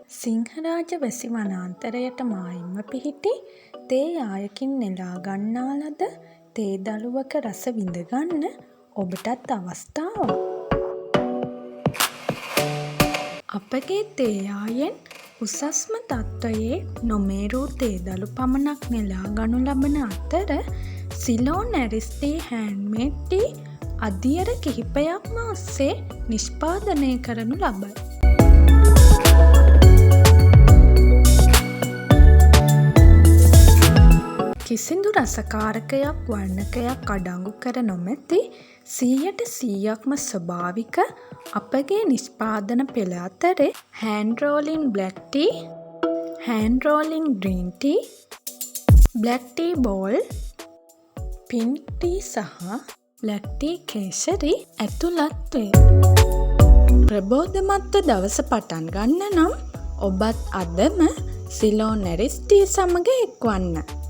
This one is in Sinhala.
සිංහරාජ වැසි වනාන්තරයට මායිම්ම පිහිටි තේ යායකින් නෙලා ගන්නා ලද තේ දළුවක රස විඳගන්න ඔබටත් අවස්ථාවක්. අපගේ තේ යායෙන් උසස්ම තත්ත්වයේ නොමේරූ තේ දළු පමණක් නෙලා ගනු ලබන අතර සිලෝන් ඇරිස්ටී හෑන්ඩ්මේඩ් ටී අදියර කිහිපයක්ම ඔස්සේ නිෂ්පාදනය කරනු ලබයි. කිසිදු රසකාරකයක් වර්ණකයක් අඩංගු කර නොමැති 100%ක්ම ස්වභාවික අපගේ නිෂ්පාදන පෙළ අතරේ hand rolling black tea, hand rolling green tea, black tea ball, pink tea සහ බ්ලැක් ටී කේසරි ඇතුළත් වේ. ප්‍රබෝධමත්ව දවස පටන් ගන්න නම් ඔබත් අදම සිලෝන් ඇරිස්ටී සමග එක්වන්න.